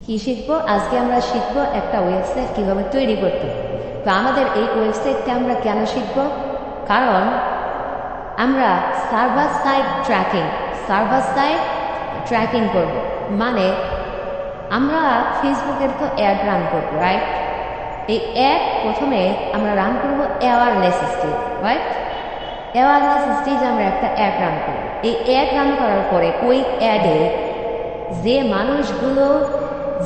কি শিখবো? আজকে আমরা শিখবো একটা ওয়েবসাইট কীভাবে তৈরি করতে। তো আমাদের এই ওয়েবসাইটটা আমরা কেন শিখব? কারণ আমরা সার্ভার সাইড ট্র্যাকিং করব। মানে আমরা ফেসবুকের তো অ্যাড রান করব, রাইট? এই অ্যাড প্রথমে আমরা রান করব অ্যাওয়ারনেস স্টেজ, রাইট? অ্যাওয়ারনেস স্টেজে আমরা একটা অ্যাড রান করব। এই অ্যাড রান করার পরে ওই অ্যাডে যে মানুষগুলো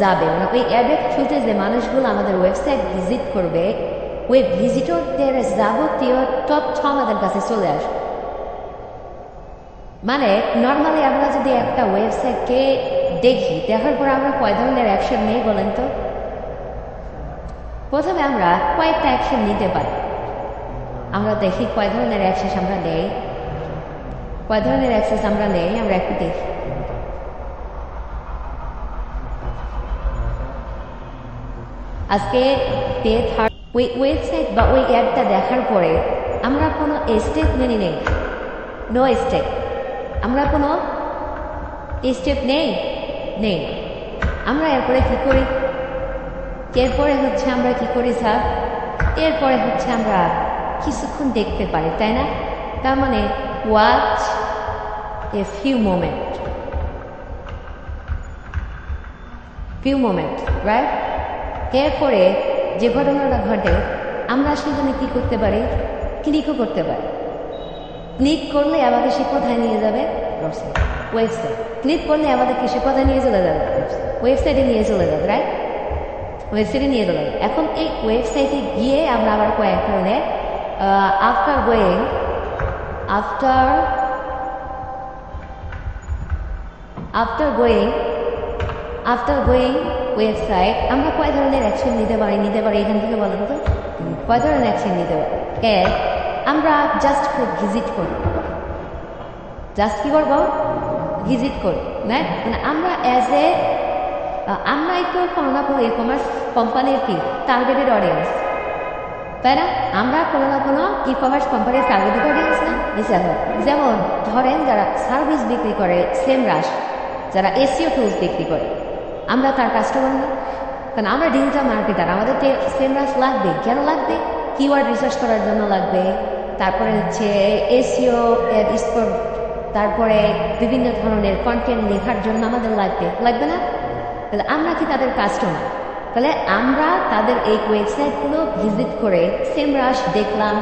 যাবে, মানে ওই অ্যাডের থ্রুতে যে মানুষগুলো আমাদের ওয়েবসাইট ভিজিট করবে, ওই ভিজিটরদের যাবতীয় তথ্য আমাদের কাছে চলে আসবে। মানে নর্মালি আমরা যদি একটা ওয়েবসাইটকে দেখার পর আমরা কয় ধরনের অ্যাকশন নেই বলেন তো? প্রথমে আমরা কয়েকটা অ্যাকশন নিতে পারি। আমরা দেখি কয় ধরনের অ্যাক্সেস আমরা নেই, আমরা একটু দেখি। আজকে ওই ওয়েবসাইট বা ওই অ্যাডটা দেখার পরে আমরা কোনো স্টেপ মেনে নেই, নো স্টেপ। আমরা কোনো স্টেপ নেই। আমরা এরপরে কী করি? আমরা কি করি স্যার? এরপরে আমরা কিছুক্ষণ দেখতে পারি, তাই না? তার মানে watch a few moment, right? এরপরে যে ঘটনাটা ঘটে আমরা সেখানে কী করতে পারি? ক্লিকও করতে পারি। ক্লিক করলে আমাদের সে কোথায় নিয়ে যাবে? ওয়েবসাইট। ক্লিক করলে আমাদেরকে সে কোথায় নিয়ে চলে যাবে? ওয়েবসাইটে নিয়ে চলে যাবে, রাইট? ওয়েবসাইটে নিয়ে চলে যাবে। এখন এই ওয়েবসাইটে গিয়ে আমরা আবার কয়েক ধরনের আফটার গোয়িং ওয়েবসাইট আমরা কয় ধরনের অ্যাকশন নিতে পারি? এখান থেকে বলো তো কয় ধরনের অ্যাকশন নিতে পারি? আমরা জাস্ট ভিজিট করি। ভিজিট করি, মানে আমরা আমরাই তো কোনো না কোনো ই কমার্স কোম্পানির কি টার্গেটেড অডিয়েন্স, তাই না? আমরা কোনো না কোনো ই কমার্স কোম্পানির টার্গেটেড অডিয়েন্স না? যেমন ধরেন যারা সার্ভিস বিক্রি করে, সেমরাশ যারা এসইও টুলস বিক্রি করে, আমরা তার কাস্টমার না? কারণ আমরা ডিজিটাল মার্কেটার, আমাদের সেমরাশ লাগবে। কেন লাগবে? কিওয়ার্ড রিসার্চ করার জন্য লাগবে, তারপরে এসইও স্কোর, তারপরে বিভিন্ন ধরনের কন্টেন্ট লেখার জন্য আমাদের লাগবে না? তাহলে আমরা কি তাদের কাস্টমার? তাহলে আমরা তাদের এই ওয়েবসাইটগুলো ভিজিট করে সেমরাশ দেখলাম,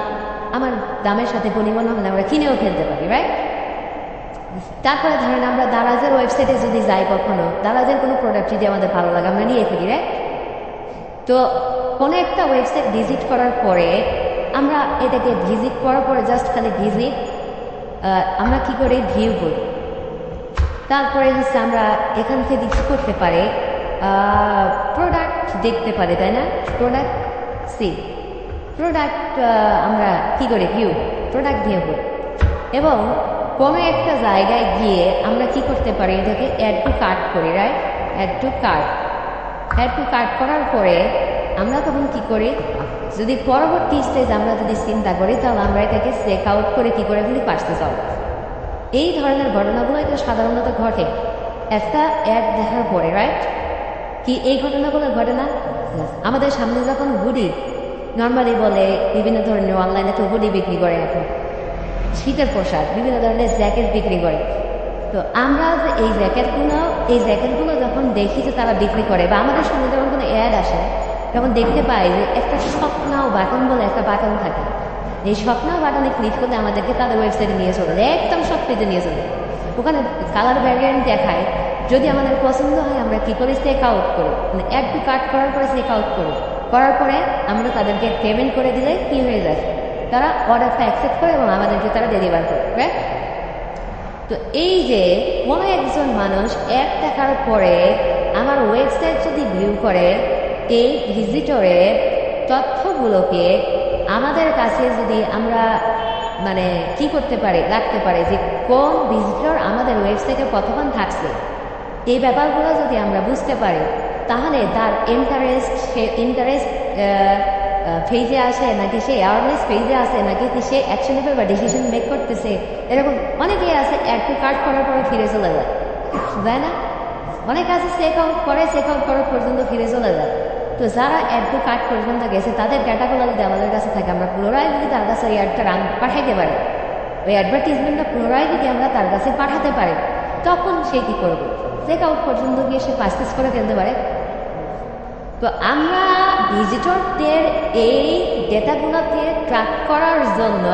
আমার দামের সাথে পরিমাণ হলে আমরা কিনেও ফেলতে পারি, রাইট? তারপরে ধরেন আমরা দারাজের ওয়েবসাইটে যদি যাই, কখনো দারাজের কোনো প্রোডাক্ট যদি আমাদের ভালো লাগে আমরা নিয়ে ফেলি, রাইট? তো কোনো একটা ওয়েবসাইট ভিজিট করার পরে আমরা এটাকে ভিজিট করার পরে জাস্ট খালি আমরা কী করে ভিউ করি। তারপরে আমরা এখান থেকে কী করতে পারি? প্রোডাক্ট দেখতে পারি, তাই না? প্রোডাক্ট আমরা কী করে প্রোডাক্ট ভিউ করি। এবং কোনো একটা জায়গায় গিয়ে আমরা কি করতে পারি? এটাকে অ্যাড টু কার্ট করি, রাইট? অ্যাড টু কার্ট করার পরে আমরা তখন কি করি? যদি পরবর্তী স্টেজ আমরা যদি চিন্তা করি, তাহলে আমরা এটাকে চেক আউট করে কী করে ফেলি? Purchase out. এই ধরনের ঘটনাগুলোই তো সাধারণত ঘটে একটা অ্যাড দেখার পরে, রাইট? কি এই ঘটনাগুলো ঘটে না? আমাদের সামনে যখন হুডি নর্মালি বলে, বিভিন্ন ধরনের অনলাইনে তো হুডি বিক্রি করে, এখন শীতের পোশাক, বিভিন্ন ধরনের জ্যাকেট বিক্রি করে। তো আমরা যে এই জ্যাকেটগুলো যখন দেখি যে তারা বিক্রি করে, বা আমাদের সামনে যখন কোনো অ্যাড আসে, তখন দেখতে পাই যে একটা স্বপ্নাও বাটন বলে একটা বাটন থাকে। এই স্বপ্নাও বাটনে ক্লিক করলে আমাদেরকে তাদের ওয়েবসাইটে নিয়ে চলে যায়, একদম সব পেজে নিয়ে চলে যায়। ওখানে কালার ভ্যারিয়েন্ট দেখায়। যদি আমাদের পছন্দ হয় আমরা কী করি? চেক আউট করি, মানে অ্যাড টু কার্ট করার পরে চেক আউট করি। করার পরে আমরা তাদেরকে পেমেন্ট করে দিলে কী হয়ে যায়? তারা অর্ডারটা অ্যাকসেপ্ট করে এবং আমাদেরকে তারা ডেলিভার করে, রাইট? তো এই যে কোনো একজন মানুষ অ্যাড দেখার পরে আমার ওয়েবসাইট যদি ভিউ করে, এই ভিজিটরের তথ্যগুলোকে আমাদের কাছে যদি আমরা মানে কি করতে পারি? রাখতে পারি যে কোন ভিজিটর আমাদের ওয়েবসাইটে কতক্ষণ থাকছে, এই ব্যাপারগুলো যদি আমরা বুঝতে পারি, তাহলে তার ইন্টারেস্ট ফেজে আসে নাকি সে অ্যাওয়ারনেস ফেজে আসে, নাকি সে অ্যাকশনেবল বা ডিসিশন মেক করতেছে, এরকম অনেকেই আছে অ্যাড টু কার্ট করার পরে ফিরে চলে যায়, তাই না? অনেক আছে চেক আউট করার পর্যন্ত ফিরে চলে যায়। তো যারা অ্যাড টু কার্ট পর্যন্ত গেছে তাদের ডেটাগুলো যদি আমাদের কাছে থাকে, আমরা পুনরায় যদি তার কাছে ওই অ্যাডটা পাঠাইতে পারি, ওই অ্যাডভার্টিজমেন্টটা পুনরায় যদি আমরা তার কাছে পাঠাতে পারি, তখন সে কী করবে? চেক আউট পর্যন্ত গিয়ে সে পারচেজ করে ফেলতে পারে। তো আমরা ভিজিটরদের এই ডেটাগুলোকে ট্র্যাক করার জন্য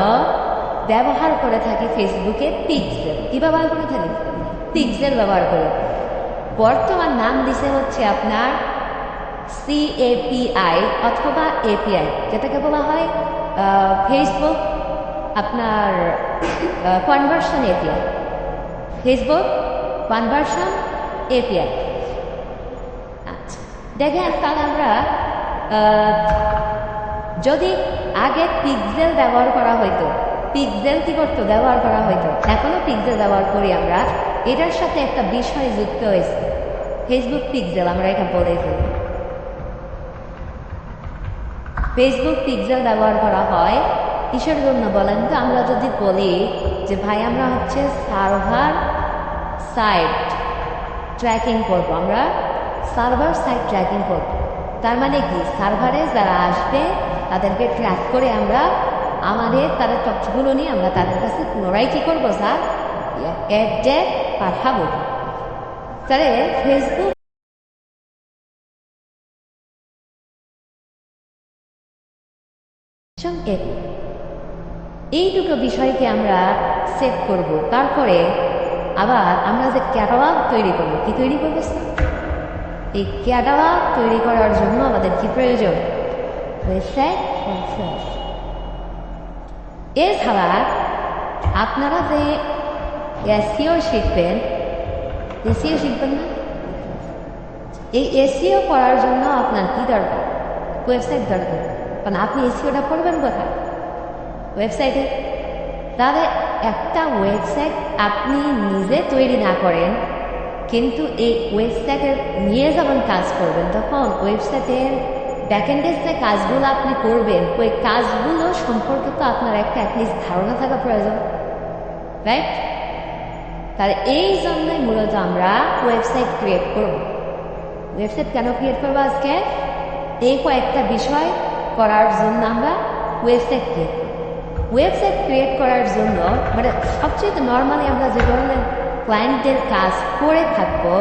ব্যবহার করে থাকি ফেসবুকে পিক্সেল। কী ব্যবহার করে থাকি? পিক্সেল ব্যবহার করে। বর্তমান নাম দিছে হচ্ছে আপনার CAPI অথবা API, যেটাকে বলা হয় ফেসবুক আপনার conversion API, Facebook conversion API। আচ্ছা, দেখেন তাহলে আমরা যদি আগে পিক্সেল ব্যবহার করা হইতো, পিক্সেল কী করতো? ব্যবহার করা হইতো। এখনও পিক্সেল ব্যবহার করি আমরা। এটার সাথে একটা বিষয় যুক্ত হয়েছে, ফেসবুক পিক্সেল। আমরা এটা বলে ফেলি, ফেসবুক পিক্সেল ব্যবহার করা হয় কিসের জন্য বলেন তো? আমরা যদি বলি যে ভাই আমরা হচ্ছে সার্ভার সাইট ট্র্যাকিং করব, আমরা সার্ভার সাইট ট্র্যাকিং করব, তার মানে কি? সার্ভারে যারা আসবে তাদেরকে ট্র্যাক করে আমরা আমাদের তাদের তথ্যগুলো নিয়ে আমরা তাদের কাছে পুনরায় কী করবো? স্যার অ্যাডে পাঠাবো। তাহলে ফেসবুক এই দুটো বিষয়কে আমরা সেট করব। তারপরে আবার আমরা যে ক্যাটালগ তৈরি করবো, কি তৈরি করবো? এই ক্যাটালগ তৈরি করার জন্য আমাদের কি প্রয়োজন? ওয়েবসাইট। এছাড়া আপনারা যে এসইও শিখবেন না? এই এসইও করার জন্য আপনার কি দরকার? ওয়েবসাইট দরকার। কারণ আপনি এসইওটা করবেন কোথায়? ওয়েবসাইটে। তাহলে একটা ওয়েবসাইট আপনি নিজে তৈরি না করেন, কিন্তু এই ওয়েবসাইটের নিয়ে যখন কাজ করবেন, তখন ওয়েবসাইটের ব্যাকএন্ডের যে কাজগুলো আপনি করবেন, ওই কাজগুলো সম্পর্কে তো আপনার একটা অ্যাটলিস্ট ধারণা থাকা প্রয়োজন, রাইট? তাহলে এই জন্যই মূলত আমরা ওয়েবসাইট ক্রিয়েট করব। ওয়েবসাইট কেন ক্রিয়েট করবো? আজকে এই কয়েকটা বিষয় করার জন্য আমরা ওয়েবসাইট ক্রিয়েট করব। ওয়েবসাইট ক্রিয়েট করার জন্য মানে সবচেয়ে নর্মালি আমরা যে ধরনের ক্লায়েন্টের কাজ করে থাকবো,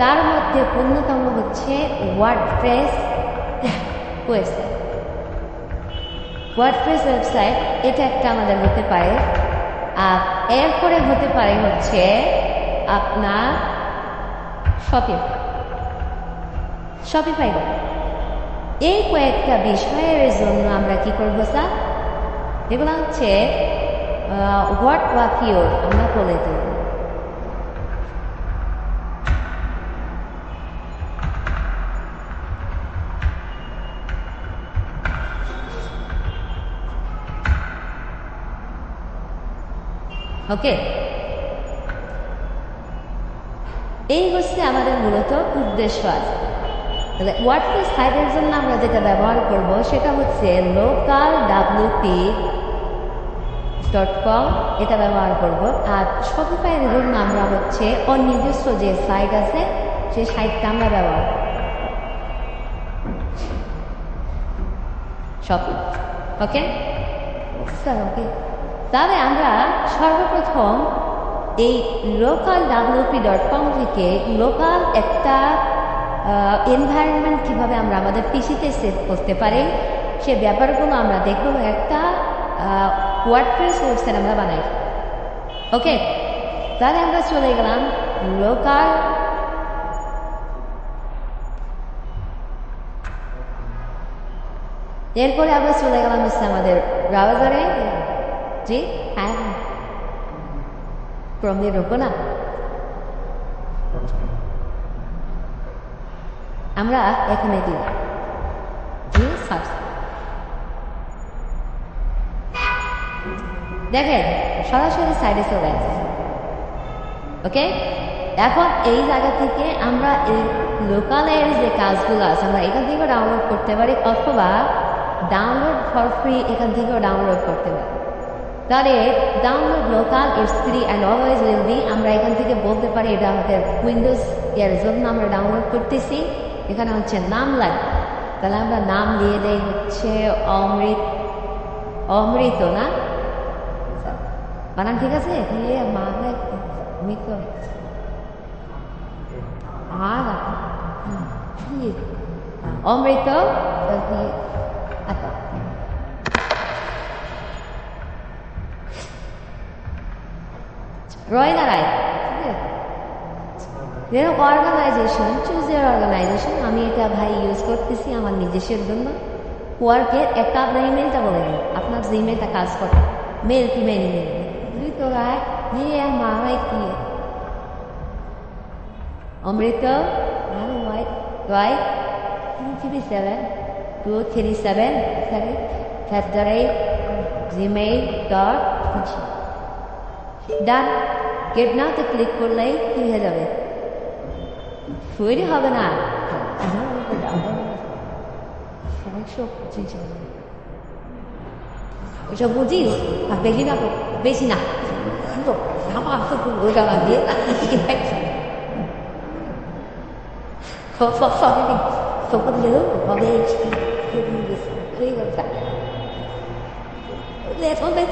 তার মধ্যে অন্যতম হচ্ছে ওয়ার্ডপ্রেস ওয়েবসাইট। ওয়ার্ডপ্রেস ওয়েবসাইট এটা একটা আমাদের হতে পারে। আর এরপরে হতে পারে হচ্ছে আপনার শপিফাই। এই কয়েকটা বিষয়ের জন্য আমরা কি করবো স্যার? এগুলো হচ্ছে হোয়াট ওয়াকিওর আমরা বলে দেব। ওকে, এই হচ্ছে আমাদের মূলত উদ্দেশ্য আছে। তাহলে ওয়ার্ডপ্রেস সাইটের জন্য আমরা যেটা ব্যবহার করব সেটা হচ্ছে localwp.com, এটা ব্যবহার করব। আর শপিফাইয়ের জন্য আমরা হচ্ছে নিজস্ব যে সাইট আছে সেই সাইটটা আমরা ব্যবহার করব, শপি। ওকে স্যার, ওকে। তাহলে আমরা সর্বপ্রথম এই localwp.com থেকে লোকাল একটা এনভায়রনমেন্ট কীভাবে আমরা আমাদের পিসিতে সেট করতে পারি সে ব্যাপারগুলো আমরা দেখব। একটা ওয়ার্ডপ্রেস ওয়েবসাইট আমরা বানাই। ওকে, তাহলে আমরা চলে গেলাম লোকাল, এরপরে আমরা চলে গেলাম হচ্ছে আমাদের ব্রাউজারে। জি হ্যাঁ, ক্রোম দিয়ে ঢুকবো না আমরা, এখানে দিই জি সার্চ। দেখেন সরাসরি সাইডে চলে আসছে। ওকে, এখন এই জায়গা থেকে আমরা এই লোকালের যে কাজগুলো আছে আমরা এখান থেকেও ডাউনলোড করতে পারি, অথবা ডাউনলোড ফর ফ্রি এখান থেকেও ডাউনলোড করতে পারি। তাহলে download local it's free and always will be. আমরা এখান থেকে বলতে পারি এটা আমাদের উইন্ডোজ এর জন্য আমরা ডাউনলোড করতেছি। এখানে হচ্ছে নাম লাগবে, তাহলে আমরা নাম দিয়ে দেই হচ্ছে অমৃত না, বানান ঠিক আছে? অমৃত অমৃত রয় দাঁড়ায়, ঠিক আছে? যেরকম অর্গানাইজেশন, চুজ ইয়ার অর্গানাইজেশন, আমি এটা ভাই ইউজ করতেছি আমার নিজস্বের জন্য। ওয়ার্কের একটা আপনার ইমেলটা বলে দিন, আপনার যে ইমেলটা কাজ করে মেল কি মেল ইমেল দুই তো রায় নিয়ে মারাই কি অমৃত 237 ডান। গেট নাওতে ক্লিক করলেই কি হয়ে যাবে? তৈরি হবে না, ওইসব বুঝিস আর বেশি না, বেশি না ওইটা দিয়ে Sopo dulu, boleh lihat sampai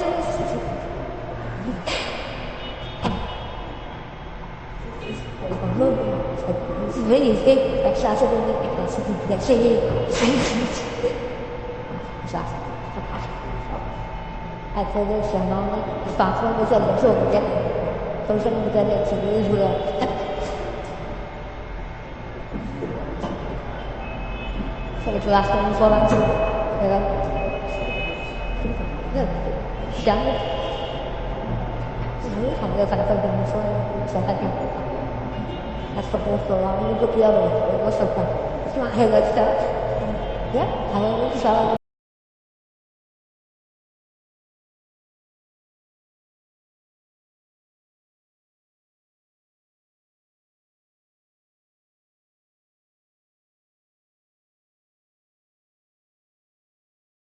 Really big accessibility because let's say I feel there's some knowledge, responsible with the so get social media to use with itu last time orang tu, ya kan? Jangan, ini hamil kanker dan musuh, sangat yang seperti orang itu dia loh, itu sebab cuma hebat saja, ya, kalau itu salah.